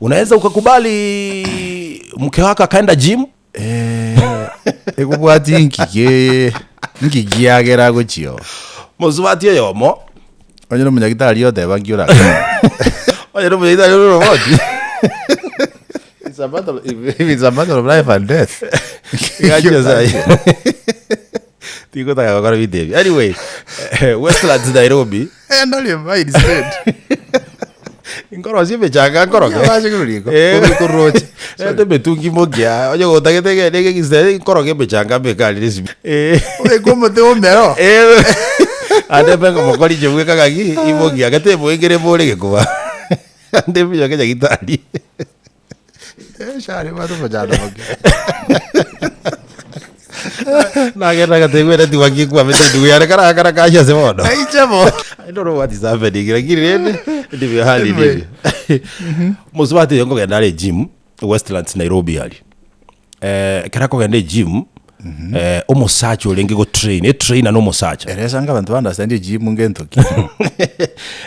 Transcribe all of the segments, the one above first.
unaweza ukakubali mke wako akaenda gym? Ekubwati nkigiagera gochio. Muzubati yomo. Onye munyagitari yote bangiura. Onye munyagitari yote. It's a matter of life and death. Gajo sai. Tiko taka kwa video. Anyway, Westlands Nairobi. Ndali mbai instead. Ingoro sibe changa ngoro. Yabaje kuliko. Kuroche. Ende betungi mogia. Oje gotakete nege kiste ngoro ke bechanga bekali resi. Oye como te omero. Ande bengo mokori jewe kagagi imogia gate boengere bole gekuba. Ande biyo ke jagitari. Shari matu bajado mogia. Nagera gategwera tiwaki kwa mete duyare kara kasha semono. Aichamo. I don't know what is happening. Lakini ndivyo hali ndivyo. Muzubati yongo gendale gym Westlands Nairobi hali. Karako gende gym omusacho lenge go trainer no musacho. Eresanga abantu understand gym ngentoki.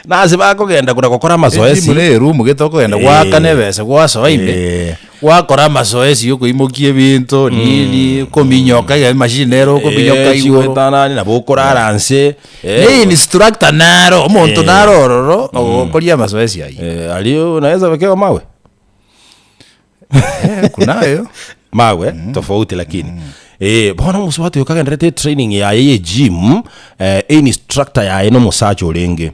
Nazi bako genda gukora mazoezi. Gym ne room getoko genda waka nebese kwaso ime. Wakora mazoezi yuko imokie bintu nini kominyoka ya machinero kominyoka iwo tanani na bokora aranse ni instructor naro omuntu narororo okoria mazoezi ai alio unaweza wekewa mawe kunayo mawe tofauti lakini bona muswatu yokagendete training ya yeye gym instructor ya eno musacho olenge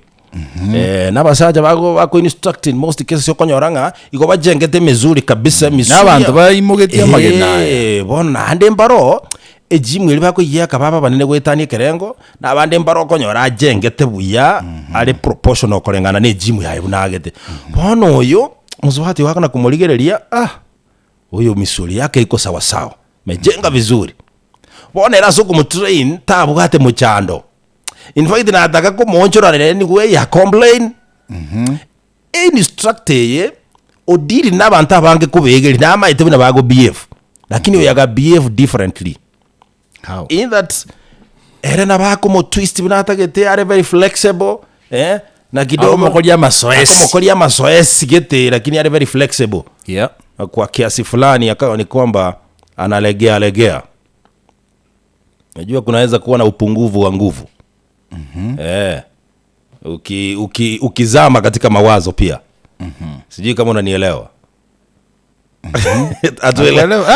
nabasaja bako instructing most cases yokonyoranga iko bajengete mezuri kabisa misuri nabantu baimogetia magena bona ande mbaro gym ile bako yaka baba banene gwetani kerengo na bande mbaro konyora ajengete buya ale proportional kolengana ne gym yaye bunagete bona oyo muzwati wako na kumuligereria oyo misuri yake iko sawa sawa mejenga vizuri bona era soko mutrain tabugate muchando. In fact nataka kumonchora nene we ya complain instructor ye odiri nabantu abange kubegeri nama itebuna bago BF lakini oyaga BF differently. How? In that era nabako mo twist binatagete are very flexible na kidogo mokolia masoesi gete lakini are very flexible. Yeah. Kwa kiasi fulani akawa ni kwamba analegea. Najua kunaweza kuwa na upungufu wa nguvu. Ukizama katika mawazo pia. Sijui kama unanielewa. Atuelewa.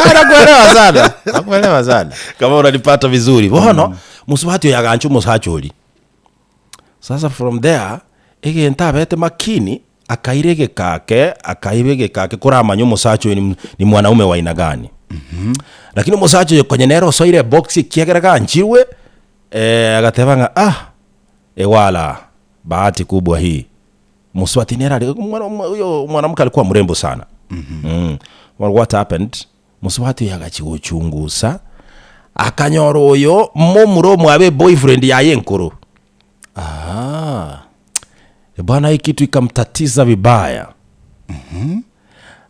Nakuelewa sana. Kama unanipata vizuri. Bona musubati yaganchu musacholi. Sasa from there egenta bete makini akaibege kake kuramanyo musacho ni mwanaume wa aina gani. Lakini musacho kwenye nero so ile box kiageraga njiwe agatebanga wala bahati kubwa hii muswati nera huyo mwanamke alikuwa mrembo sana. What happened muswati yagachichunguza akanyoro oyo muromo abe boyfriend yaye nkuru. Bwana hii kitu ikamtatiza vibaya.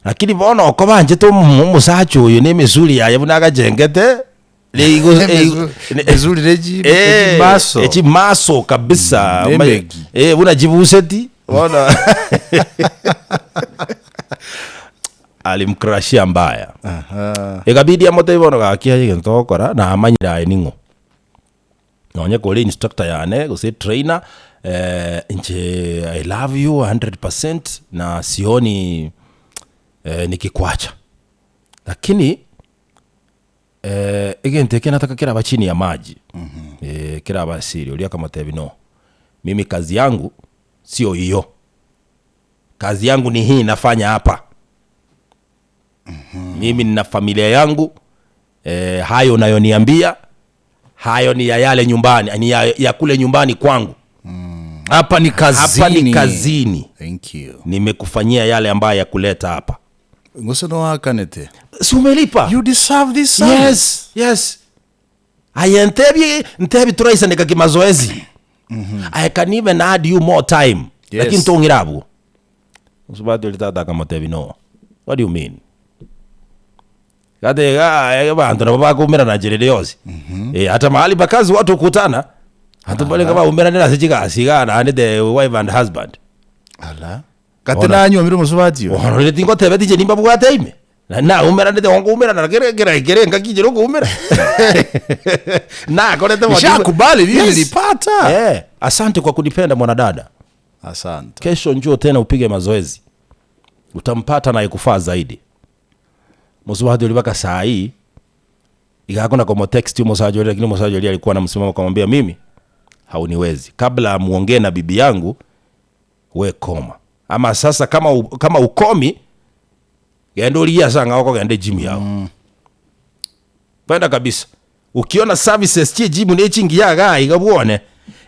Lakini bona okobanje to musacho uyu ne mizuri yaye bunaga jengete ligo mizuri reji maso echi maso kabisa buna jibuseti bona alimkrashia mbaya. Ikabidi amote bona gakia yentokora na amanyira eningo nonye kole instructor yane gose trainer nje I love you 100% na sioni nikikwacha. Lakini egenteke nataka kila bachini ya maji. Kila basiri ulia kama tebino. Mimi kazi yangu sio hiyo. Kazi yangu ni hii nafanya hapa. Mimi nina familia yangu. Hayo unayoniambia hayo ni ya yale nyumbani, ni ya kule nyumbani kwangu. Hapa ni kazini. Thank you. Nimekufanyia yale ambayo ya kuleta hapa. Ngosono wakanete. Si umelipa? You deserve this. Yes. Ntebi turaisa ndeka mazoezi. I can even add you more time. Lakini tongirabu. Usubado litata kama tebi no. What do you mean? Kade bantu na baba kumera na jerede yosi. Hata mahali pa kazi watu kukutana. Hata pale kama umera nila sichika asigana and the wife and husband. Ala. Katena anyo miro musubatio. Ono le tingo tebe tije nimba bugate ime. Na umera ndete wangu umera na kere ngakije ro umera. Na korete mwa. Shakubali mimi nilipata. Asante kwa kunipenda mwanadada. Asante. Kesho njoo tena upige mazoezi. Utampata na ikufaa zaidi. Musubadio libaka saa hii. Ikakona kwa text Musajoli, lakini Musajoli alikuwa na msimamo kumwambia mimi hauniwezi. Kabla muongee na bibi yangu we koma. Ama sasa kama ukomi gendo liya sanga wako gende gym yao. Penda kabisa. Ukiona services chi gym ne chingi yaga igabone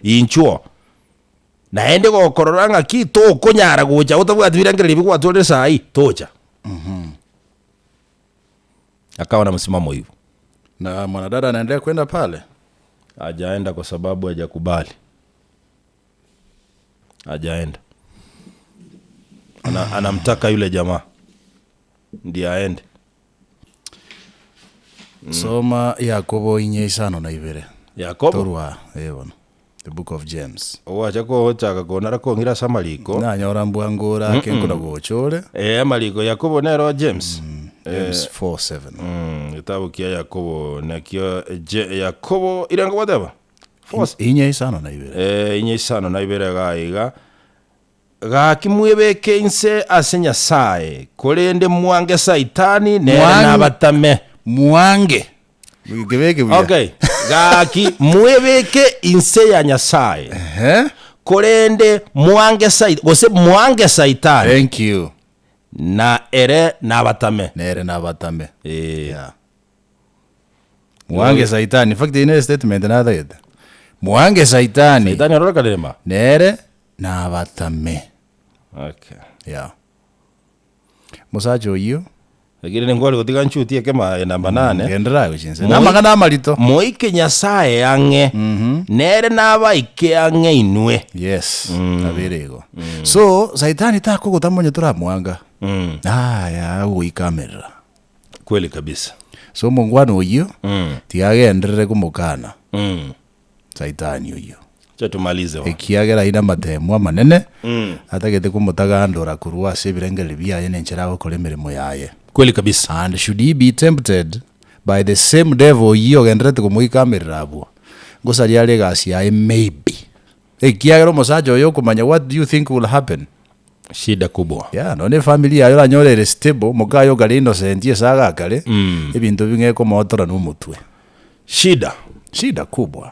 inchuo. Naende ko kororanga ki to konyara gocha utabuga twirangire libi kwa tole sai tocha. Akawa na msimamo hivyo. Na mwanadada anaendelea kwenda pale? Hajaenda kwa sababu hajakubali. Hajaenda. Anamtaka yule jamaa ndiye aende. Soma Yakobo 4:5. Yakobo Torwa ebona. The book of James. Owacha ko otaka konara ko ngira samaliko. Na nyora mbwangura kenkona gochole. Maliko Yakobo nero James. James 4:7. Kitabu kia Yakobo na kia Yakobo irenga whatever. 4:5. 4:5 gaiga. Gakimwebeke inse asenya sae kolende mwange saitani na batame mwange gibeke buya. Okay. Gaki mwebeke inse ya nyasaye. Kolende mwange saitani gose mwange saitani. Thank you. Na ere na batame. Yeah. Mwange saitani. In fact, in statement na that. Mwange saitani. Saitani roka lema. Nere na batame. Okay. Yeah. Musacho hiyo. Lakini ngwali kutika nchuti kema namba 8. Ngendera kuchinse. Namagana amalito. Moike nyasaye ange. Nere naba ike ange inwe. Yes. Abirego. So saitani tako kutamonye tura mwanga. Ya uikamera. Kweli kabisa. So mungwano hiyo. Tiagendere kumukana. Saitani hiyo. Tumalize wa. Ikiagera ina matemwa manene. Atagete kumutaga ndora kurwa sebirengere biyaye nencheraho kole mirimo yaye. Kweli kabisa. And should he be tempted by the same devil yiyo gendrete kumuikamirira abo. Gosari ale gasi yaye maybe. Ikiagera musajo yo kumanya what do you think will happen? Shida kubwa. Yeah, none family yayo ranyorere stable mugayo gali innocent yesaga kale. Ebintu bingeko motora n'umutwe. Shida kubwa.